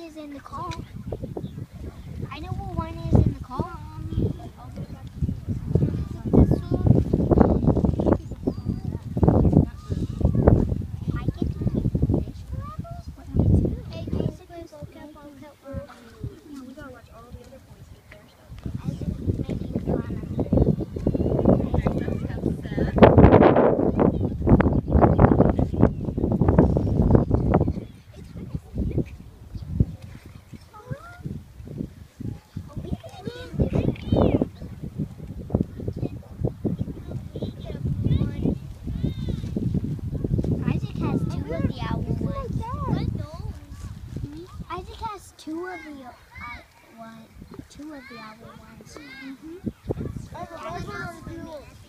is in the car. I know where one is in the car. I get to keep the fish forever? Hey, basically, vocab. Yeah, we gotta watch all the other boys eat their stuff. I was just making fun of it. Isaac has two of the owl ones. Isaac has two of the owl ones. I have a